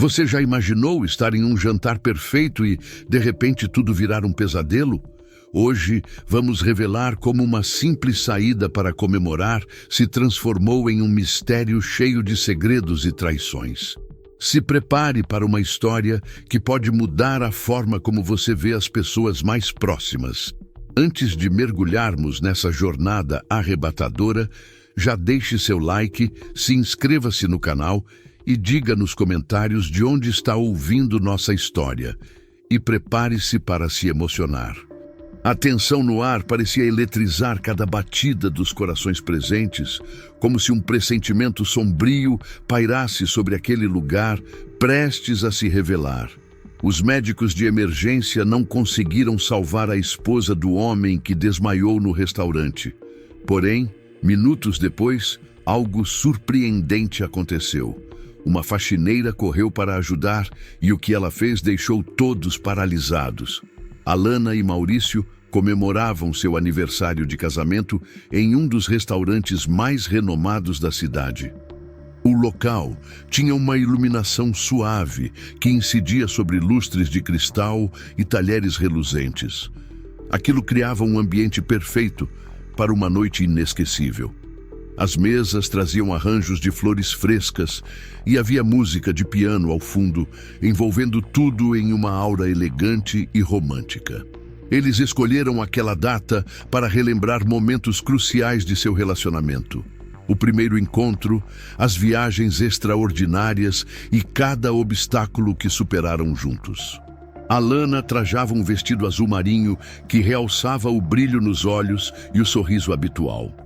Você já imaginou estar em um jantar perfeito e, de repente, tudo virar um pesadelo? Hoje, vamos revelar como uma simples saída para comemorar se transformou em um mistério cheio de segredos e traições. Se prepare para uma história que pode mudar a forma como você vê as pessoas mais próximas. Antes de mergulharmos nessa jornada arrebatadora, já deixe seu like, se inscreva-se no canal e diga nos comentários de onde está ouvindo nossa história. E prepare-se para se emocionar. A tensão no ar parecia eletrizar cada batida dos corações presentes, como se um pressentimento sombrio pairasse sobre aquele lugar, prestes a se revelar. Os médicos de emergência não conseguiram salvar a esposa do homem que desmaiou no restaurante. Porém, minutos depois, algo surpreendente aconteceu. Uma faxineira correu para ajudar e o que ela fez deixou todos paralisados. Alana e Maurício comemoravam seu aniversário de casamento em um dos restaurantes mais renomados da cidade. O local tinha uma iluminação suave que incidia sobre lustres de cristal e talheres reluzentes. Aquilo criava um ambiente perfeito para uma noite inesquecível. As mesas traziam arranjos de flores frescas e havia música de piano ao fundo, envolvendo tudo em uma aura elegante e romântica. Eles escolheram aquela data para relembrar momentos cruciais de seu relacionamento. O primeiro encontro, as viagens extraordinárias e cada obstáculo que superaram juntos. Alana trajava um vestido azul marinho que realçava o brilho nos olhos e o sorriso habitual.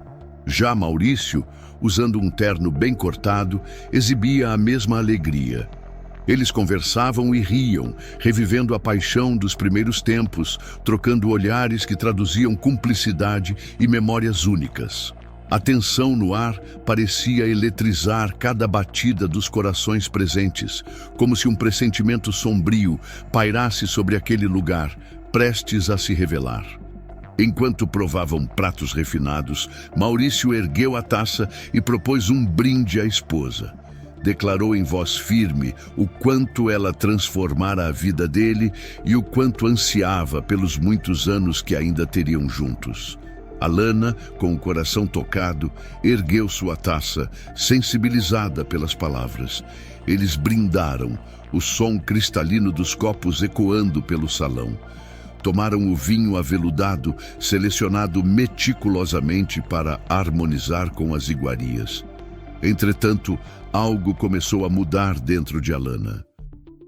Já Maurício, usando um terno bem cortado, exibia a mesma alegria. Eles conversavam e riam, revivendo a paixão dos primeiros tempos, trocando olhares que traduziam cumplicidade e memórias únicas. A tensão no ar parecia eletrizar cada batida dos corações presentes, como se um pressentimento sombrio pairasse sobre aquele lugar, prestes a se revelar. Enquanto provavam pratos refinados, Maurício ergueu a taça e propôs um brinde à esposa. Declarou em voz firme o quanto ela transformara a vida dele e o quanto ansiava pelos muitos anos que ainda teriam juntos. Alana, com o coração tocado, ergueu sua taça, sensibilizada pelas palavras. Eles brindaram, o som cristalino dos copos ecoando pelo salão. Tomaram o vinho aveludado, selecionado meticulosamente para harmonizar com as iguarias. Entretanto, algo começou a mudar dentro de Alana.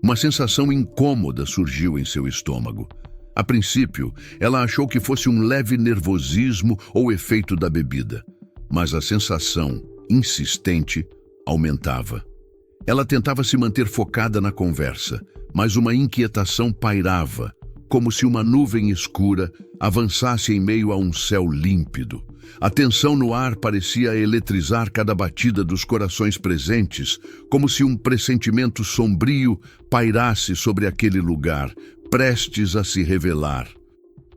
Uma sensação incômoda surgiu em seu estômago. A princípio, ela achou que fosse um leve nervosismo ou efeito da bebida, mas a sensação, insistente, aumentava. Ela tentava se manter focada na conversa, mas uma inquietação pairava, como se uma nuvem escura avançasse em meio a um céu límpido. A tensão no ar parecia eletrizar cada batida dos corações presentes, como se um pressentimento sombrio pairasse sobre aquele lugar, prestes a se revelar.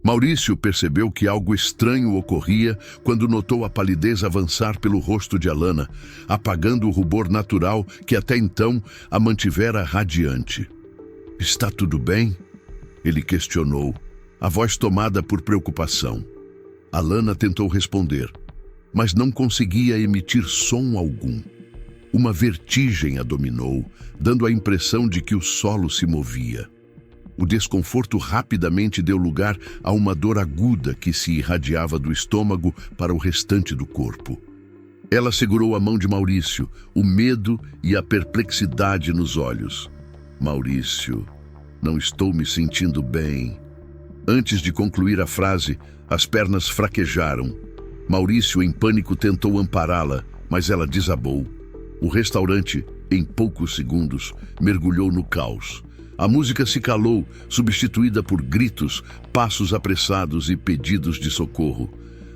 Maurício percebeu que algo estranho ocorria quando notou a palidez avançar pelo rosto de Alana, apagando o rubor natural que até então a mantivera radiante. "Está tudo bem?" Ele questionou, a voz tomada por preocupação. Alana tentou responder, mas não conseguia emitir som algum. Uma vertigem a dominou, dando a impressão de que o solo se movia. O desconforto rapidamente deu lugar a uma dor aguda que se irradiava do estômago para o restante do corpo. Ela segurou a mão de Maurício, o medo e a perplexidade nos olhos. "Maurício, não estou me sentindo bem." Antes de concluir a frase, as pernas fraquejaram. Maurício, em pânico, tentou ampará-la, mas ela desabou. O restaurante, em poucos segundos, mergulhou no caos. A música se calou, substituída por gritos, passos apressados e pedidos de socorro.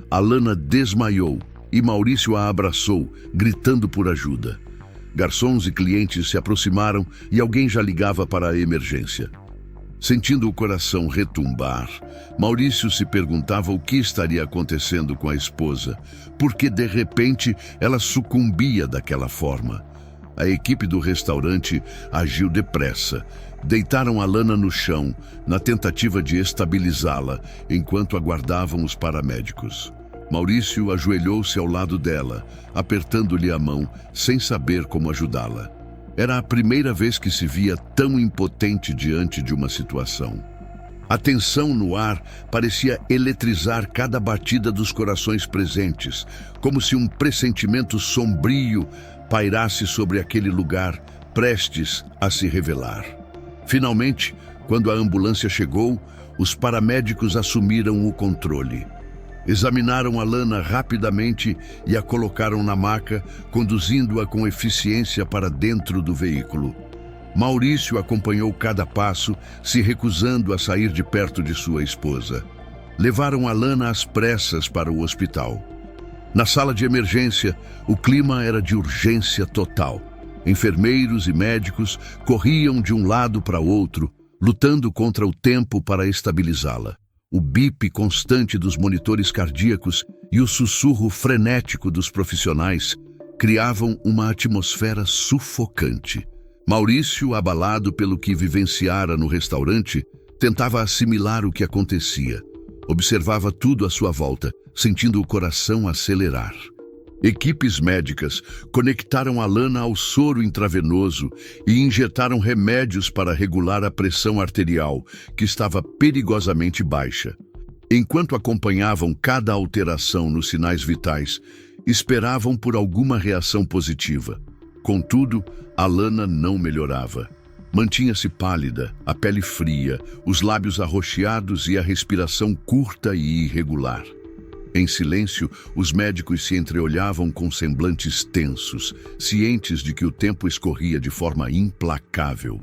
Alana desmaiou e Maurício a abraçou, gritando por ajuda. Garçons e clientes se aproximaram e alguém já ligava para a emergência. Sentindo o coração retumbar, Maurício se perguntava o que estaria acontecendo com a esposa, porque de repente ela sucumbia daquela forma. A equipe do restaurante agiu depressa. Deitaram Alana no chão, na tentativa de estabilizá-la, enquanto aguardavam os paramédicos. Maurício ajoelhou-se ao lado dela, apertando-lhe a mão, sem saber como ajudá-la. Era a primeira vez que se via tão impotente diante de uma situação. A tensão no ar parecia eletrizar cada batida dos corações presentes, como se um pressentimento sombrio pairasse sobre aquele lugar, prestes a se revelar. Finalmente, quando a ambulância chegou, os paramédicos assumiram o controle. Examinaram Alana rapidamente e a colocaram na maca, conduzindo-a com eficiência para dentro do veículo. Maurício acompanhou cada passo, se recusando a sair de perto de sua esposa. Levaram Alana às pressas para o hospital. Na sala de emergência, o clima era de urgência total. Enfermeiros e médicos corriam de um lado para outro, lutando contra o tempo para estabilizá-la. O bip constante dos monitores cardíacos e o sussurro frenético dos profissionais criavam uma atmosfera sufocante. Maurício, abalado pelo que vivenciara no restaurante, tentava assimilar o que acontecia. Observava tudo à sua volta, sentindo o coração acelerar. Equipes médicas conectaram Alana ao soro intravenoso e injetaram remédios para regular a pressão arterial, que estava perigosamente baixa. Enquanto acompanhavam cada alteração nos sinais vitais, esperavam por alguma reação positiva. Contudo, Alana não melhorava. Mantinha-se pálida, a pele fria, os lábios arroxeados e a respiração curta e irregular. Em silêncio, os médicos se entreolhavam com semblantes tensos, cientes de que o tempo escorria de forma implacável.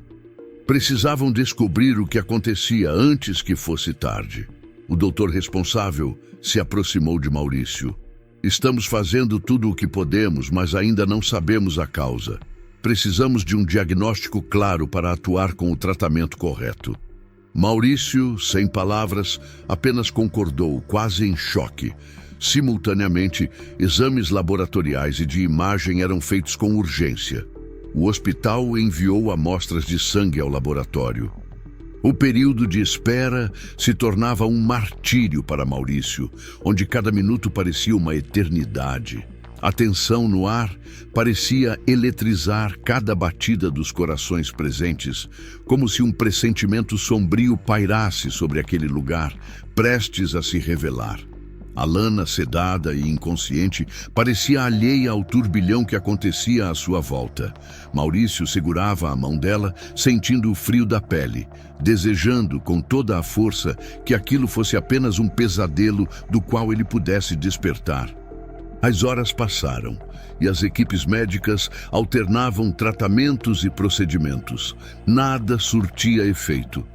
Precisavam descobrir o que acontecia antes que fosse tarde. O doutor responsável se aproximou de Maurício. Estamos fazendo tudo o que podemos, mas ainda não sabemos a causa. Precisamos de um diagnóstico claro para atuar com o tratamento correto. Maurício, sem palavras, apenas concordou, quase em choque. Simultaneamente, exames laboratoriais e de imagem eram feitos com urgência. O hospital enviou amostras de sangue ao laboratório. O período de espera se tornava um martírio para Maurício, onde cada minuto parecia uma eternidade. A tensão no ar parecia eletrizar cada batida dos corações presentes, como se um pressentimento sombrio pairasse sobre aquele lugar, prestes a se revelar. Alana, sedada e inconsciente, parecia alheia ao turbilhão que acontecia à sua volta. Maurício segurava a mão dela, sentindo o frio da pele, desejando com toda a força que aquilo fosse apenas um pesadelo do qual ele pudesse despertar. As horas passaram e as equipes médicas alternavam tratamentos e procedimentos. Nada surtia efeito.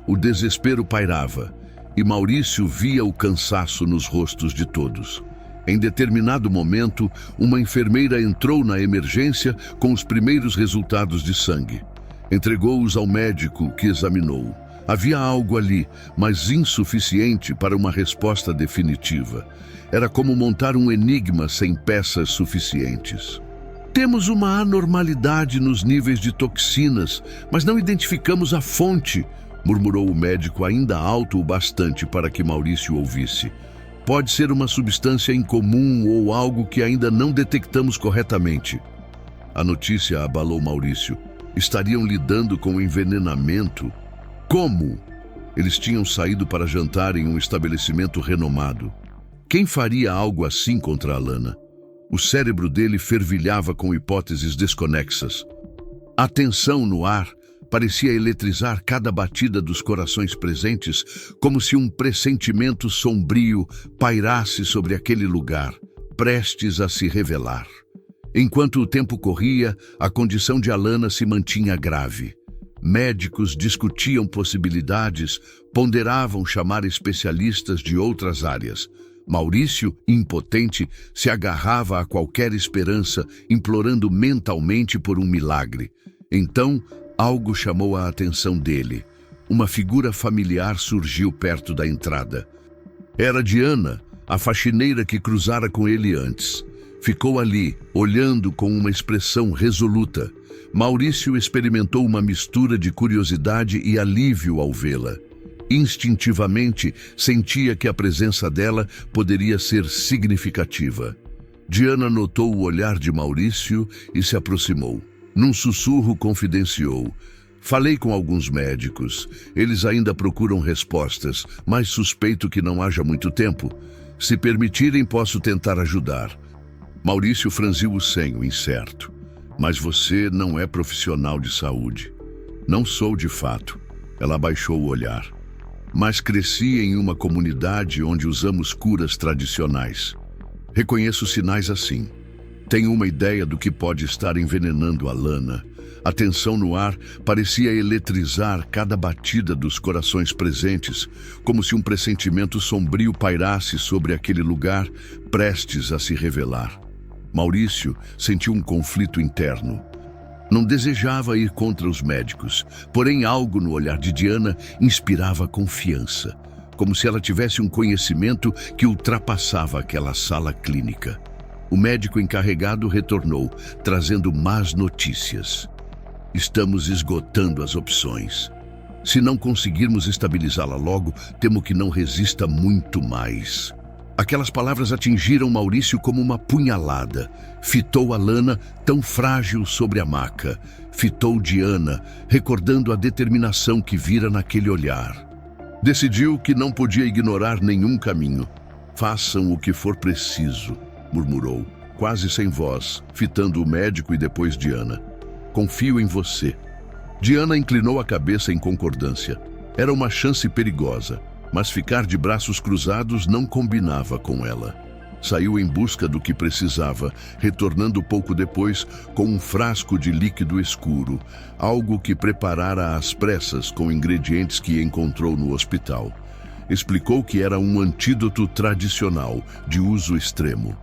O desespero pairava e Maurício via o cansaço nos rostos de todos. Em determinado momento, uma enfermeira entrou na emergência com os primeiros resultados de sangue. Entregou-os ao médico, que examinou. Havia algo ali, mas insuficiente para uma resposta definitiva. Era como montar um enigma sem peças suficientes. Temos uma anormalidade nos níveis de toxinas, mas não identificamos a fonte, murmurou o médico ainda alto o bastante para que Maurício ouvisse. Pode ser uma substância incomum ou algo que ainda não detectamos corretamente. A notícia abalou Maurício. Estariam lidando com envenenamento? Como? Eles tinham saído para jantar em um estabelecimento renomado. Quem faria algo assim contra Alana? O cérebro dele fervilhava com hipóteses desconexas. A tensão no ar parecia eletrizar cada batida dos corações presentes, como se um pressentimento sombrio pairasse sobre aquele lugar, prestes a se revelar. Enquanto o tempo corria, a condição de Alana se mantinha grave. Médicos discutiam possibilidades, ponderavam chamar especialistas de outras áreas. Maurício, impotente, se agarrava a qualquer esperança, implorando mentalmente por um milagre. Então, algo chamou a atenção dele. Uma figura familiar surgiu perto da entrada. Era Diana, a faxineira que cruzara com ele antes. Ficou ali, olhando com uma expressão resoluta. Maurício experimentou uma mistura de curiosidade e alívio ao vê-la. Instintivamente, sentia que a presença dela poderia ser significativa. Diana notou o olhar de Maurício e se aproximou. Num sussurro, confidenciou: falei com alguns médicos. Eles ainda procuram respostas, mas suspeito que não haja muito tempo. Se permitirem, posso tentar ajudar. Maurício franziu o senho, incerto. Mas você não é profissional de saúde. Não sou de fato. Ela abaixou o olhar. Mas cresci em uma comunidade onde usamos curas tradicionais. Reconheço sinais assim. Tenho uma ideia do que pode estar envenenando Alana. A tensão no ar parecia eletrizar cada batida dos corações presentes, como se um pressentimento sombrio pairasse sobre aquele lugar, prestes a se revelar. Maurício sentiu um conflito interno. Não desejava ir contra os médicos, porém algo no olhar de Diana inspirava confiança, como se ela tivesse um conhecimento que ultrapassava aquela sala clínica. O médico encarregado retornou, trazendo más notícias. Estamos esgotando as opções. Se não conseguirmos estabilizá-la logo, temo que não resista muito mais. Aquelas palavras atingiram Maurício como uma punhalada. Fitou Alana, tão frágil sobre a maca. Fitou Diana, recordando a determinação que vira naquele olhar. Decidiu que não podia ignorar nenhum caminho. Façam o que for preciso, murmurou, quase sem voz, fitando o médico e depois Diana. Confio em você. Diana inclinou a cabeça em concordância. Era uma chance perigosa, mas ficar de braços cruzados não combinava com ela. Saiu em busca do que precisava, retornando pouco depois com um frasco de líquido escuro, algo que preparara às pressas com ingredientes que encontrou no hospital. Explicou que era um antídoto tradicional, de uso extremo.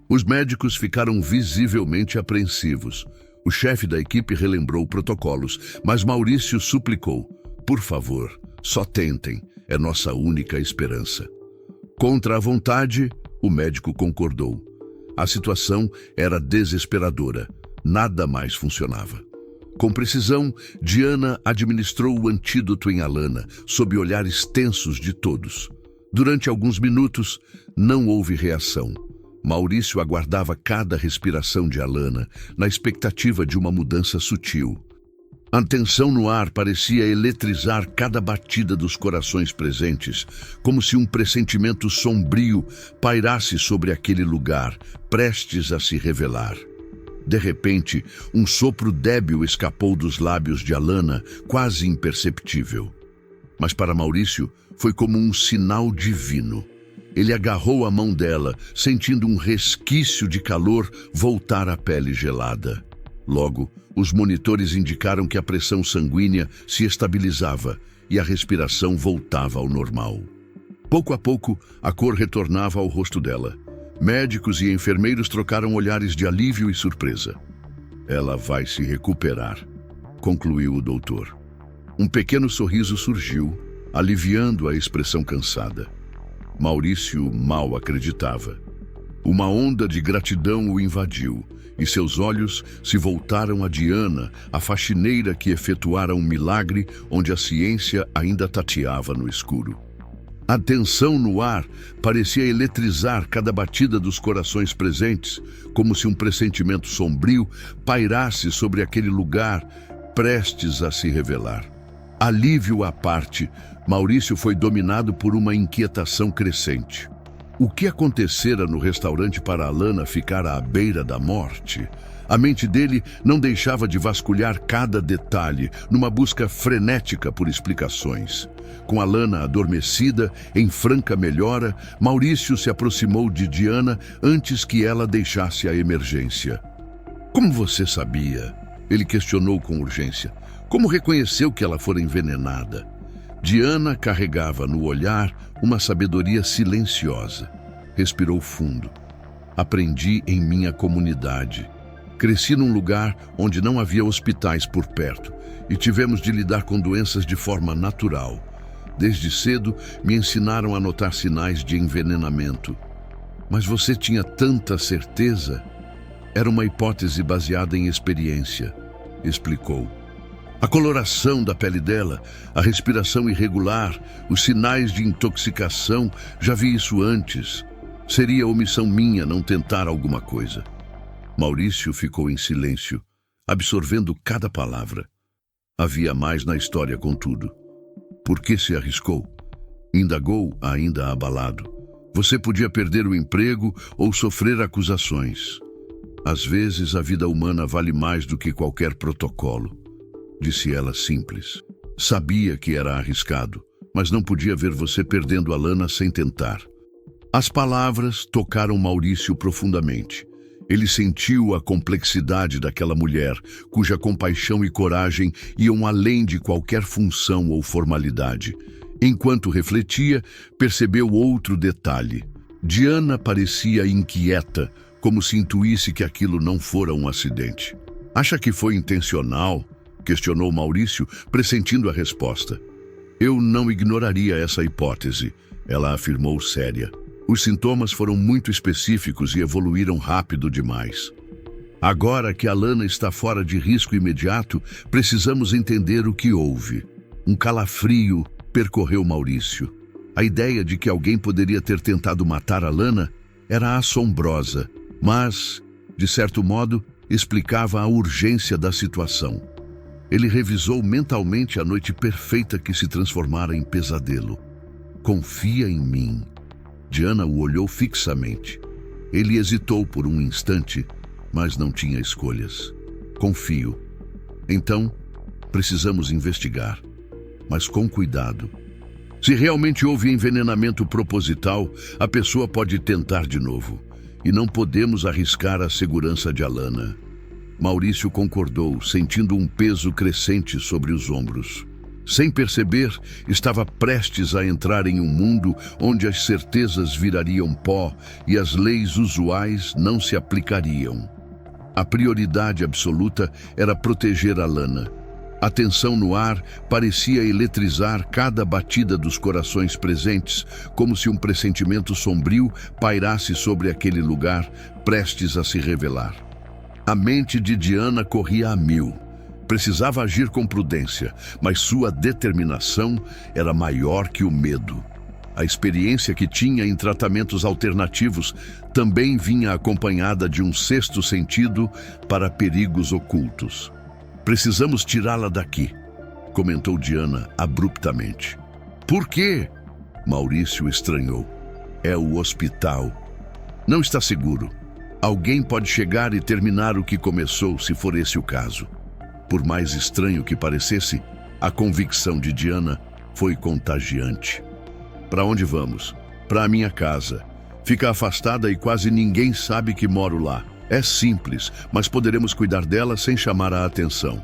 Os médicos ficaram visivelmente apreensivos. O chefe da equipe relembrou protocolos, mas Maurício suplicou: por favor, só tentem, é nossa única esperança. Contra a vontade, o médico concordou. A situação era desesperadora, nada mais funcionava. Com precisão, Diana administrou o antídoto em Alana, sob olhares tensos de todos. Durante alguns minutos, não houve reação. Maurício aguardava cada respiração de Alana, na expectativa de uma mudança sutil. A tensão no ar parecia eletrizar cada batida dos corações presentes, como se um pressentimento sombrio pairasse sobre aquele lugar, prestes a se revelar. De repente, um sopro débil escapou dos lábios de Alana, quase imperceptível. Mas para Maurício, foi como um sinal divino. Ele agarrou a mão dela, sentindo um resquício de calor voltar à pele gelada. Logo, os monitores indicaram que a pressão sanguínea se estabilizava e a respiração voltava ao normal. Pouco a pouco, a cor retornava ao rosto dela. Médicos e enfermeiros trocaram olhares de alívio e surpresa. Ela vai se recuperar, concluiu o doutor. Um pequeno sorriso surgiu, aliviando a expressão cansada. Maurício mal acreditava. Uma onda de gratidão o invadiu, e seus olhos se voltaram a Diana, a faxineira que efetuara um milagre onde a ciência ainda tateava no escuro. A tensão no ar parecia eletrizar cada batida dos corações presentes, como se um pressentimento sombrio pairasse sobre aquele lugar, prestes a se revelar. Alívio à parte, Maurício foi dominado por uma inquietação crescente. O que acontecera no restaurante para Alana ficar à beira da morte? A mente dele não deixava de vasculhar cada detalhe, numa busca frenética por explicações. Com Alana adormecida, em franca melhora, Maurício se aproximou de Diana antes que ela deixasse a emergência. Como você sabia? Ele questionou com urgência. Como reconheceu que ela fora envenenada? Diana carregava no olhar uma sabedoria silenciosa. Respirou fundo. Aprendi em minha comunidade. Cresci num lugar onde não havia hospitais por perto e tivemos de lidar com doenças de forma natural. Desde cedo, me ensinaram a notar sinais de envenenamento. Mas você tinha tanta certeza? Era uma hipótese baseada em experiência, explicou. A coloração da pele dela, a respiração irregular, os sinais de intoxicação, já vi isso antes. Seria omissão minha não tentar alguma coisa. Maurício ficou em silêncio, absorvendo cada palavra. Havia mais na história, contudo. Por que se arriscou? Indagou, ainda abalado. Você podia perder o emprego ou sofrer acusações. Às vezes, a vida humana vale mais do que qualquer protocolo, disse ela simples. Sabia que era arriscado, mas não podia ver você perdendo Alana sem tentar. As palavras tocaram Maurício profundamente. Ele sentiu a complexidade daquela mulher, cuja compaixão e coragem iam além de qualquer função ou formalidade. Enquanto refletia, percebeu outro detalhe. Diana parecia inquieta, como se intuísse que aquilo não fora um acidente. Acha que foi intencional? Questionou Maurício, pressentindo a resposta. Eu não ignoraria essa hipótese, ela afirmou séria. Os sintomas foram muito específicos e evoluíram rápido demais. Agora que Alana está fora de risco imediato, precisamos entender o que houve. Um calafrio percorreu Maurício. A ideia de que alguém poderia ter tentado matar Alana era assombrosa, mas, de certo modo, explicava a urgência da situação. Ele revisou mentalmente a noite perfeita que se transformara em pesadelo. Confia em mim. Diana o olhou fixamente. Ele hesitou por um instante, mas não tinha escolhas. Confio. Então, precisamos investigar, mas com cuidado. Se realmente houve envenenamento proposital, a pessoa pode tentar de novo. E não podemos arriscar a segurança de Alana. Maurício concordou, sentindo um peso crescente sobre os ombros. Sem perceber, estava prestes a entrar em um mundo onde as certezas virariam pó e as leis usuais não se aplicariam. A prioridade absoluta era proteger Alana. A tensão no ar parecia eletrizar cada batida dos corações presentes, como se um pressentimento sombrio pairasse sobre aquele lugar, prestes a se revelar. A mente de Diana corria a mil. Precisava agir com prudência, mas sua determinação era maior que o medo. A experiência que tinha em tratamentos alternativos também vinha acompanhada de um sexto sentido para perigos ocultos. Precisamos tirá-la daqui, comentou Diana abruptamente. Por quê? Maurício estranhou. É o hospital. Não está seguro. Alguém pode chegar e terminar o que começou, se for esse o caso. Por mais estranho que parecesse, a convicção de Diana foi contagiante. Para onde vamos? Para a minha casa. Fica afastada e quase ninguém sabe que moro lá. É simples, mas poderemos cuidar dela sem chamar a atenção.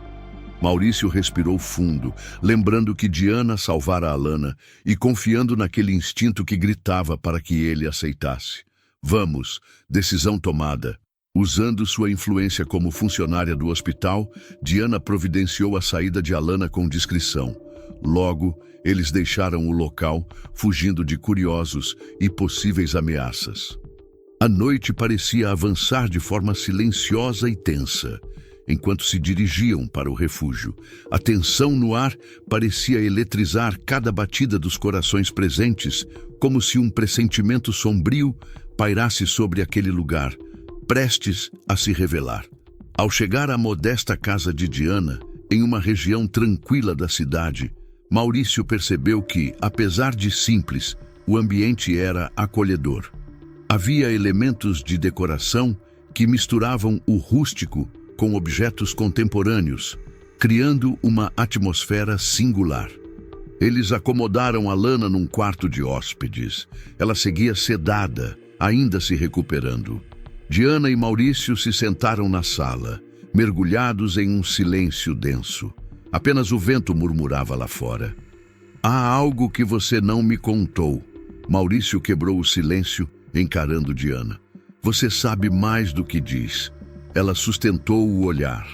Maurício respirou fundo, lembrando que Diana salvara Alana e confiando naquele instinto que gritava para que ele aceitasse. Vamos, decisão tomada. Usando sua influência como funcionária do hospital, Diana providenciou a saída de Alana com discrição. Logo, eles deixaram o local, fugindo de curiosos e possíveis ameaças. A noite parecia avançar de forma silenciosa e tensa, enquanto se dirigiam para o refúgio. A tensão no ar parecia eletrizar cada batida dos corações presentes, como se um pressentimento sombrio pairasse sobre aquele lugar, prestes a se revelar. Ao chegar à modesta casa de Diana, em uma região tranquila da cidade, Maurício percebeu que, apesar de simples, o ambiente era acolhedor. Havia elementos de decoração que misturavam o rústico com objetos contemporâneos, criando uma atmosfera singular. Eles acomodaram Alana num quarto de hóspedes. Ela seguia sedada, ainda se recuperando. Diana e Maurício se sentaram na sala, mergulhados em um silêncio denso. Apenas o vento murmurava lá fora. Há algo que você não me contou. Maurício quebrou o silêncio, encarando Diana. Você sabe mais do que diz. Ela sustentou o olhar.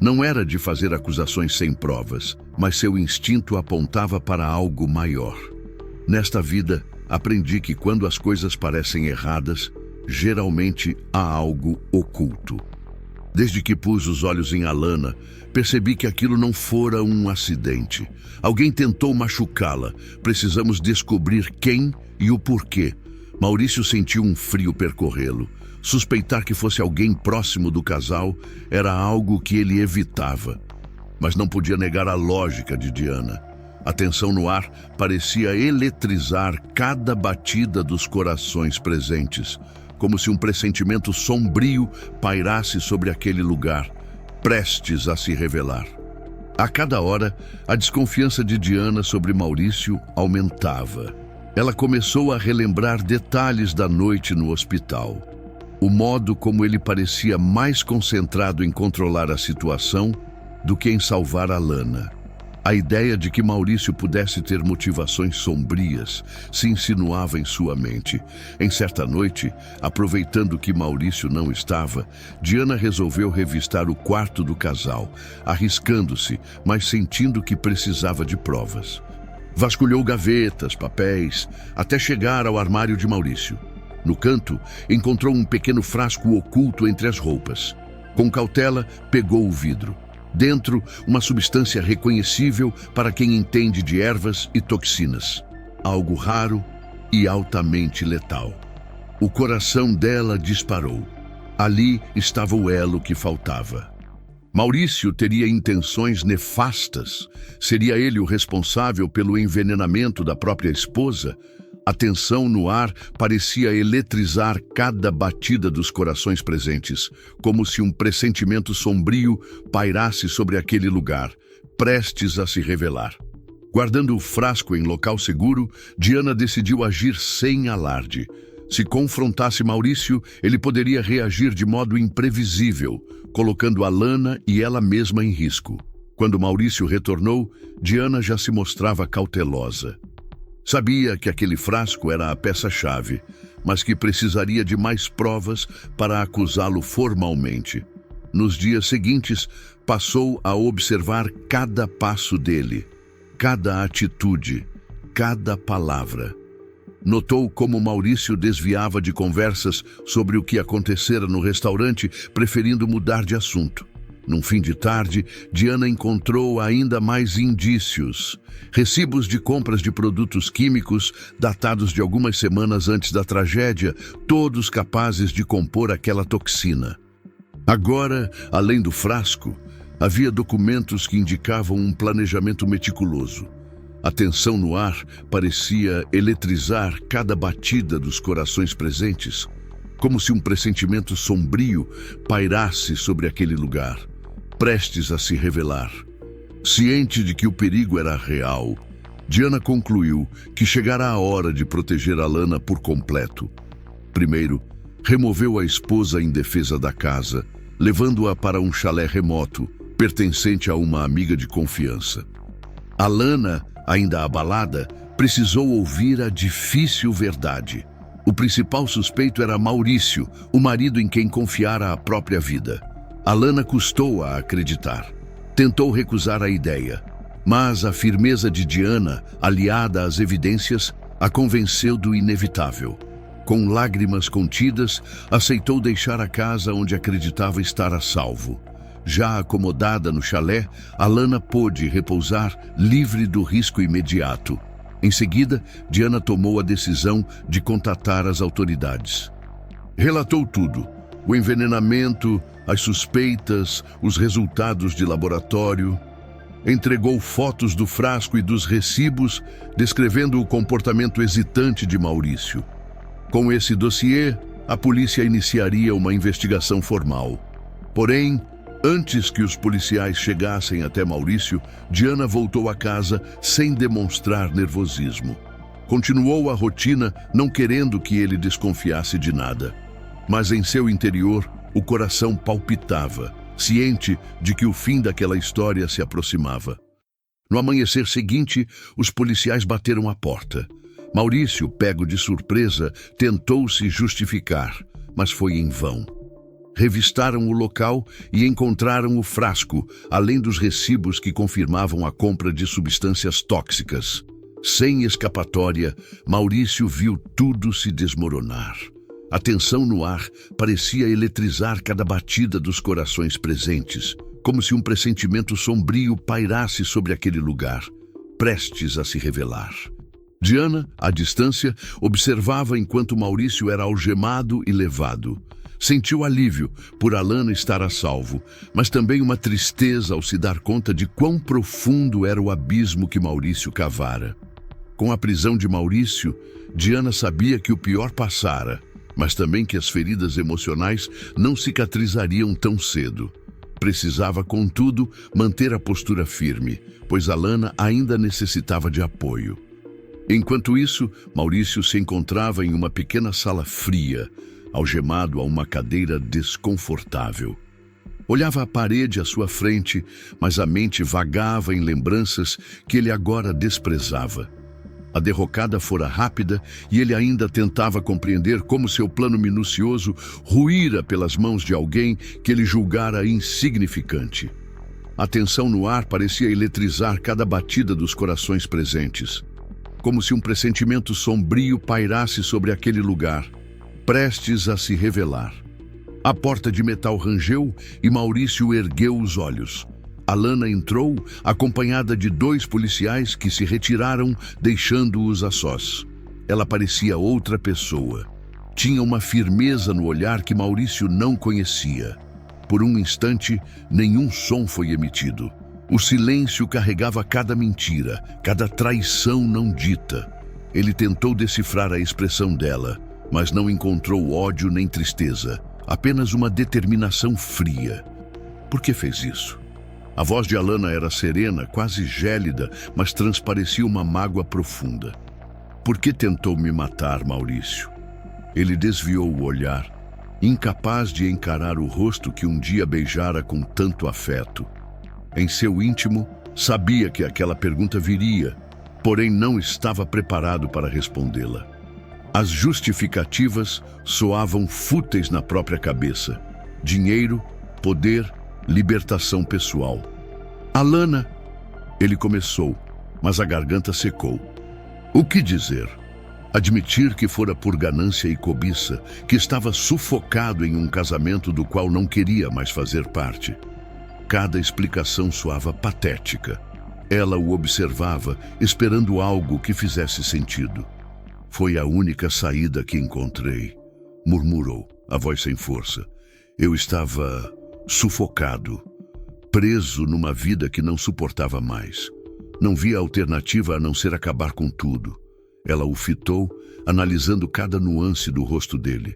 Não era de fazer acusações sem provas, mas seu instinto apontava para algo maior. Nesta vida, aprendi que quando as coisas parecem erradas, geralmente há algo oculto. Desde que pus os olhos em Alana, percebi que aquilo não fora um acidente. Alguém tentou machucá-la. Precisamos descobrir quem e o porquê. Maurício sentiu um frio percorrê-lo. Suspeitar que fosse alguém próximo do casal era algo que ele evitava. Mas não podia negar a lógica de Diana. A tensão no ar parecia eletrizar cada batida dos corações presentes, como se um pressentimento sombrio pairasse sobre aquele lugar, prestes a se revelar. A cada hora, a desconfiança de Diana sobre Maurício aumentava. Ela começou a relembrar detalhes da noite no hospital. O modo como ele parecia mais concentrado em controlar a situação do que em salvar Alana. A ideia de que Maurício pudesse ter motivações sombrias se insinuava em sua mente. Em certa noite, aproveitando que Maurício não estava, Diana resolveu revistar o quarto do casal, arriscando-se, mas sentindo que precisava de provas. Vasculhou gavetas, papéis, até chegar ao armário de Maurício. No canto, encontrou um pequeno frasco oculto entre as roupas. Com cautela, pegou o vidro. Dentro, uma substância reconhecível para quem entende de ervas e toxinas. Algo raro e altamente letal. O coração dela disparou. Ali estava o elo que faltava. Maurício teria intenções nefastas. Seria ele o responsável pelo envenenamento da própria esposa? A tensão no ar parecia eletrizar cada batida dos corações presentes, como se um pressentimento sombrio pairasse sobre aquele lugar, prestes a se revelar. Guardando o frasco em local seguro, Diana decidiu agir sem alarde. Se confrontasse Maurício, ele poderia reagir de modo imprevisível, colocando Alana e ela mesma em risco. Quando Maurício retornou, Diana já se mostrava cautelosa. Sabia que aquele frasco era a peça-chave, mas que precisaria de mais provas para acusá-lo formalmente. Nos dias seguintes, passou a observar cada passo dele, cada atitude, cada palavra. Notou como Maurício desviava de conversas sobre o que acontecera no restaurante, preferindo mudar de assunto. Num fim de tarde, Diana encontrou ainda mais indícios. Recibos de compras de produtos químicos, datados de algumas semanas antes da tragédia, todos capazes de compor aquela toxina. Agora, além do frasco, havia documentos que indicavam um planejamento meticuloso. A tensão no ar parecia eletrizar cada batida dos corações presentes, como se um pressentimento sombrio pairasse sobre aquele lugar, prestes a se revelar. Ciente de que o perigo era real, Diana concluiu que chegara a hora de proteger Alana por completo. Primeiro, removeu a esposa em defesa da casa, levando-a para um chalé remoto, pertencente a uma amiga de confiança. Alana, ainda abalada, precisou ouvir a difícil verdade. O principal suspeito era Maurício, o marido em quem confiara a própria vida. Alana custou a acreditar. Tentou recusar a ideia, mas a firmeza de Diana, aliada às evidências, a convenceu do inevitável. Com lágrimas contidas, aceitou deixar a casa onde acreditava estar a salvo. Já acomodada no chalé, Alana pôde repousar livre do risco imediato. Em seguida, Diana tomou a decisão de contatar as autoridades. Relatou tudo: o envenenamento, as suspeitas, os resultados de laboratório. Entregou fotos do frasco e dos recibos, descrevendo o comportamento hesitante de Maurício. Com esse dossiê, a polícia iniciaria uma investigação formal. Porém, antes que os policiais chegassem até Maurício, Diana voltou a casa sem demonstrar nervosismo. Continuou a rotina, não querendo que ele desconfiasse de nada. Mas em seu interior, o coração palpitava, ciente de que o fim daquela história se aproximava. No amanhecer seguinte, os policiais bateram à porta. Maurício, pego de surpresa, tentou se justificar, mas foi em vão. Revistaram o local e encontraram o frasco, além dos recibos que confirmavam a compra de substâncias tóxicas. Sem escapatória, Maurício viu tudo se desmoronar. A tensão no ar parecia eletrizar cada batida dos corações presentes, como se um pressentimento sombrio pairasse sobre aquele lugar, prestes a se revelar. Diana, à distância, observava enquanto Maurício era algemado e levado. Sentiu alívio por Alana estar a salvo, mas também uma tristeza ao se dar conta de quão profundo era o abismo que Maurício cavara. Com a prisão de Maurício, Diana sabia que o pior passara, mas também que as feridas emocionais não cicatrizariam tão cedo. Precisava, contudo, manter a postura firme, pois Alana ainda necessitava de apoio. Enquanto isso, Maurício se encontrava em uma pequena sala fria, algemado a uma cadeira desconfortável. Olhava a parede à sua frente, mas a mente vagava em lembranças que ele agora desprezava. A derrocada fora rápida e ele ainda tentava compreender como seu plano minucioso ruíra pelas mãos de alguém que ele julgara insignificante. A tensão no ar parecia eletrizar cada batida dos corações presentes, como se um pressentimento sombrio pairasse sobre aquele lugar, prestes a se revelar. A porta de metal rangeu e Maurício ergueu os olhos. Alana entrou, acompanhada de 2 policiais que se retiraram, deixando-os a sós. Ela parecia outra pessoa. Tinha uma firmeza no olhar que Maurício não conhecia. Por um instante, nenhum som foi emitido. O silêncio carregava cada mentira, cada traição não dita. Ele tentou decifrar a expressão dela, mas não encontrou ódio nem tristeza, apenas uma determinação fria. Por que fez isso? A voz de Alana era serena, quase gélida, mas transparecia uma mágoa profunda. Por que tentou me matar, Maurício? Ele desviou o olhar, incapaz de encarar o rosto que um dia beijara com tanto afeto. Em seu íntimo, sabia que aquela pergunta viria, porém não estava preparado para respondê-la. As justificativas soavam fúteis na própria cabeça. Dinheiro, poder, libertação pessoal. Alana, ele começou, mas a garganta secou. O que dizer? Admitir que fora por ganância e cobiça, que estava sufocado em um casamento do qual não queria mais fazer parte. Cada explicação soava patética. Ela o observava, esperando algo que fizesse sentido. Foi a única saída que encontrei, murmurou, a voz sem força. Eu estava sufocado, preso numa vida que não suportava mais. Não via alternativa a não ser acabar com tudo. Ela o fitou, analisando cada nuance do rosto dele.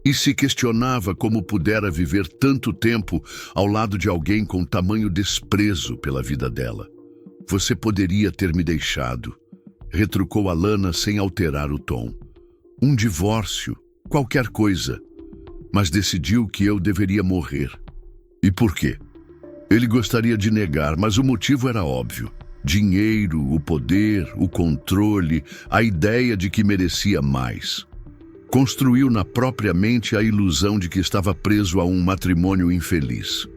E se questionava como pudera viver tanto tempo ao lado de alguém com tamanho desprezo pela vida dela. Você poderia ter me deixado, retrucou Alana sem alterar o tom. Um divórcio, qualquer coisa. Mas decidiu que eu deveria morrer. E por quê? Ele gostaria de negar, mas o motivo era óbvio. Dinheiro, o poder, o controle, a ideia de que merecia mais. Construiu na própria mente a ilusão de que estava preso a um matrimônio infeliz.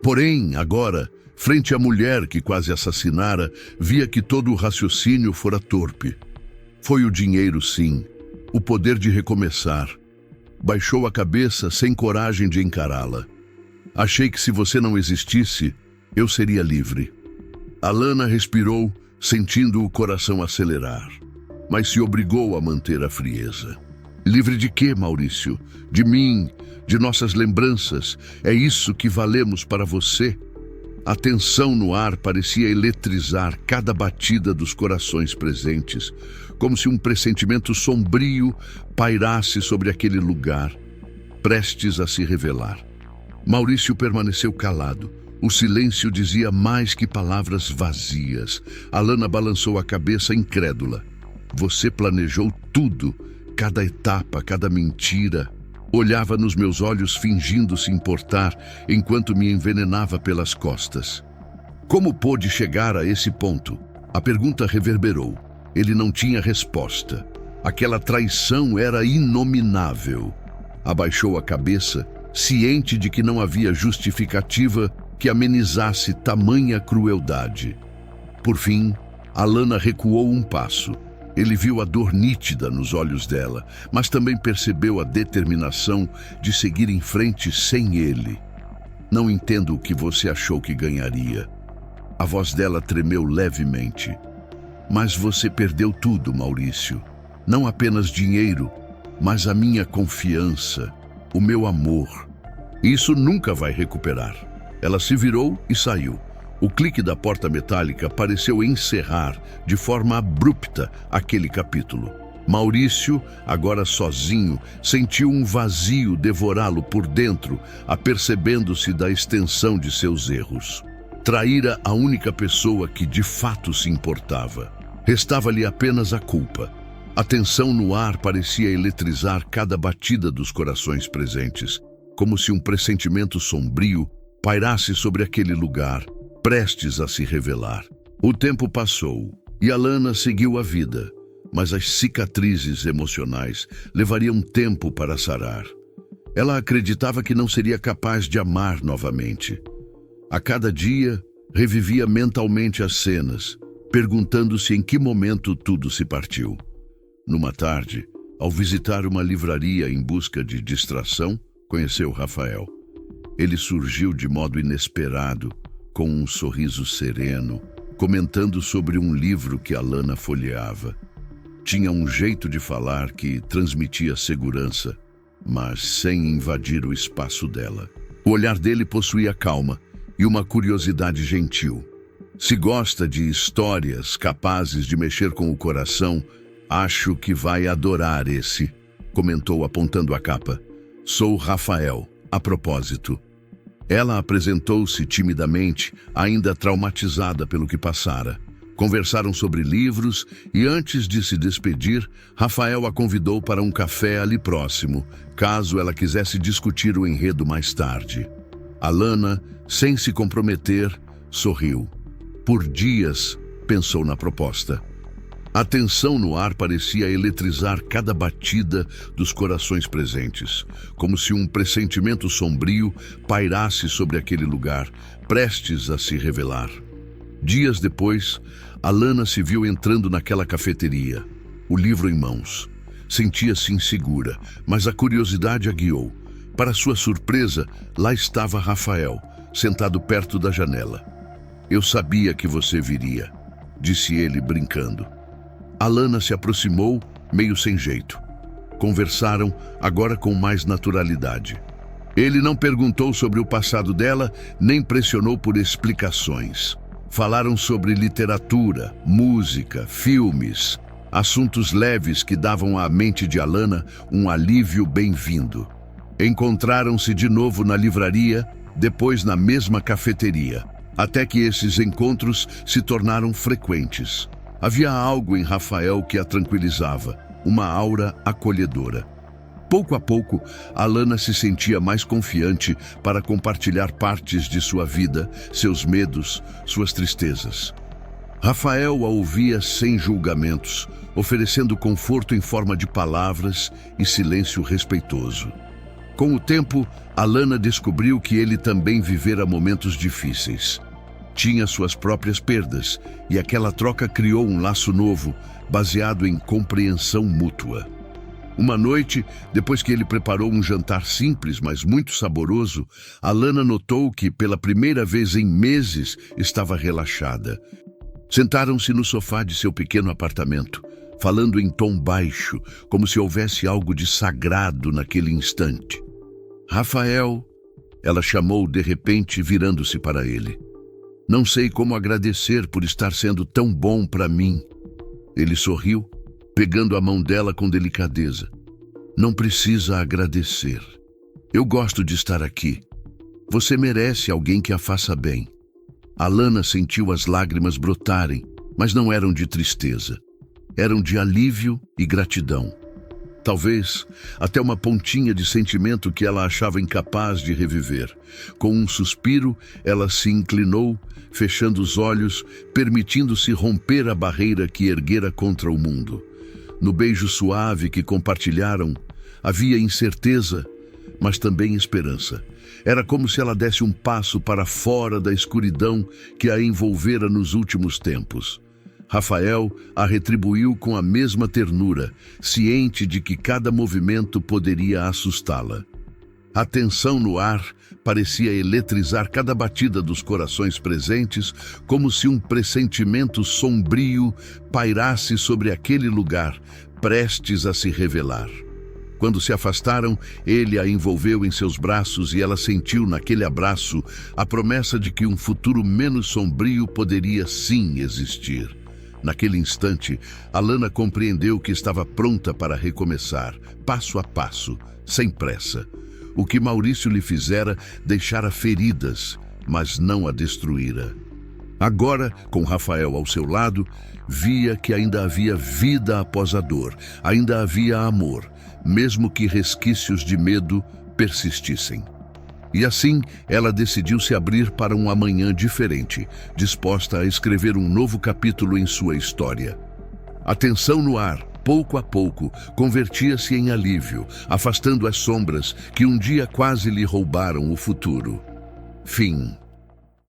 Porém, agora, frente à mulher que quase assassinara, via que todo o raciocínio fora torpe. Foi o dinheiro, sim, o poder de recomeçar. Baixou a cabeça sem coragem de encará-la. Achei que se você não existisse, eu seria livre. Alana respirou, sentindo o coração acelerar, mas se obrigou a manter a frieza. Livre de quê, Maurício? De mim, de nossas lembranças. É isso que valemos para você? A tensão no ar parecia eletrizar cada batida dos corações presentes, como se um pressentimento sombrio pairasse sobre aquele lugar, prestes a se revelar. Maurício permaneceu calado. O silêncio dizia mais que palavras vazias. Alana balançou a cabeça incrédula. Você planejou tudo, cada etapa, cada mentira. Olhava nos meus olhos fingindo se importar, enquanto me envenenava pelas costas. Como pôde chegar a esse ponto? A pergunta reverberou. Ele não tinha resposta. Aquela traição era inominável. Abaixou a cabeça, ciente de que não havia justificativa que amenizasse tamanha crueldade. Por fim, Alana recuou um passo. Ele viu a dor nítida nos olhos dela, mas também percebeu a determinação de seguir em frente sem ele. Não entendo o que você achou que ganharia. A voz dela tremeu levemente. Mas você perdeu tudo, Maurício. Não apenas dinheiro, mas a minha confiança, o meu amor. Isso nunca vai recuperar. Ela se virou e saiu. O clique da porta metálica pareceu encerrar, de forma abrupta, aquele capítulo. Maurício, agora sozinho, sentiu um vazio devorá-lo por dentro, apercebendo-se da extensão de seus erros. Traíra a única pessoa que de fato se importava. Restava-lhe apenas a culpa. A tensão no ar parecia eletrizar cada batida dos corações presentes, como se um pressentimento sombrio pairasse sobre aquele lugar, prestes a se revelar. O tempo passou e Alana seguiu a vida, mas as cicatrizes emocionais levariam tempo para sarar. Ela acreditava que não seria capaz de amar novamente. A cada dia, revivia mentalmente as cenas, perguntando-se em que momento tudo se partiu. Numa tarde, ao visitar uma livraria em busca de distração, conheceu Rafael. Ele surgiu de modo inesperado, com um sorriso sereno, comentando sobre um livro que Alana folheava. Tinha um jeito de falar que transmitia segurança, mas sem invadir o espaço dela. O olhar dele possuía calma e uma curiosidade gentil. Se gosta de histórias capazes de mexer com o coração, acho que vai adorar esse, comentou apontando a capa. Sou Rafael, a propósito. Ela apresentou-se timidamente, ainda traumatizada pelo que passara. Conversaram sobre livros e, antes de se despedir, Rafael a convidou para um café ali próximo, caso ela quisesse discutir o enredo mais tarde. Alana, sem se comprometer, sorriu. Por dias, pensou na proposta. A tensão no ar parecia eletrizar cada batida dos corações presentes, como se um pressentimento sombrio pairasse sobre aquele lugar, prestes a se revelar. Dias depois, Alana se viu entrando naquela cafeteria, o livro em mãos. Sentia-se insegura, mas a curiosidade a guiou. Para sua surpresa, lá estava Rafael, sentado perto da janela. Eu sabia que você viria, disse ele brincando. Alana se aproximou, meio sem jeito. Conversaram, agora com mais naturalidade. Ele não perguntou sobre o passado dela, nem pressionou por explicações. Falaram sobre literatura, música, filmes, assuntos leves que davam à mente de Alana um alívio bem-vindo. Encontraram-se de novo na livraria, depois na mesma cafeteria, até que esses encontros se tornaram frequentes. Havia algo em Rafael que a tranquilizava, uma aura acolhedora. Pouco a pouco, Alana se sentia mais confiante para compartilhar partes de sua vida, seus medos, suas tristezas. Rafael a ouvia sem julgamentos, oferecendo conforto em forma de palavras e silêncio respeitoso. Com o tempo, Alana descobriu que ele também vivera momentos difíceis. Tinha suas próprias perdas, e aquela troca criou um laço novo, baseado em compreensão mútua. Uma noite, depois que ele preparou um jantar simples, mas muito saboroso, Alana notou que, pela primeira vez em meses, estava relaxada. Sentaram-se no sofá de seu pequeno apartamento, falando em tom baixo, como se houvesse algo de sagrado naquele instante. Rafael, ela chamou de repente, virando-se para ele. Não sei como agradecer por estar sendo tão bom para mim. Ele sorriu, pegando a mão dela com delicadeza. Não precisa agradecer. Eu gosto de estar aqui. Você merece alguém que a faça bem. Alana sentiu as lágrimas brotarem, mas não eram de tristeza. Eram de alívio e gratidão. Talvez até uma pontinha de sentimento que ela achava incapaz de reviver. Com um suspiro, ela se inclinou, fechando os olhos, permitindo-se romper a barreira que erguera contra o mundo. No beijo suave que compartilharam, havia incerteza, mas também esperança. Era como se ela desse um passo para fora da escuridão que a envolvera nos últimos tempos. Rafael a retribuiu com a mesma ternura, ciente de que cada movimento poderia assustá-la. A tensão no ar parecia eletrizar cada batida dos corações presentes, como se um pressentimento sombrio pairasse sobre aquele lugar, prestes a se revelar. Quando se afastaram, ele a envolveu em seus braços e ela sentiu naquele abraço a promessa de que um futuro menos sombrio poderia sim existir. Naquele instante, Alana compreendeu que estava pronta para recomeçar, passo a passo, sem pressa. O que Maurício lhe fizera deixara feridas, mas não a destruíra. Agora, com Rafael ao seu lado, via que ainda havia vida após a dor, ainda havia amor, mesmo que resquícios de medo persistissem. E assim, ela decidiu se abrir para um amanhã diferente, disposta a escrever um novo capítulo em sua história. A tensão no ar, pouco a pouco, convertia-se em alívio, afastando as sombras que um dia quase lhe roubaram o futuro. Fim.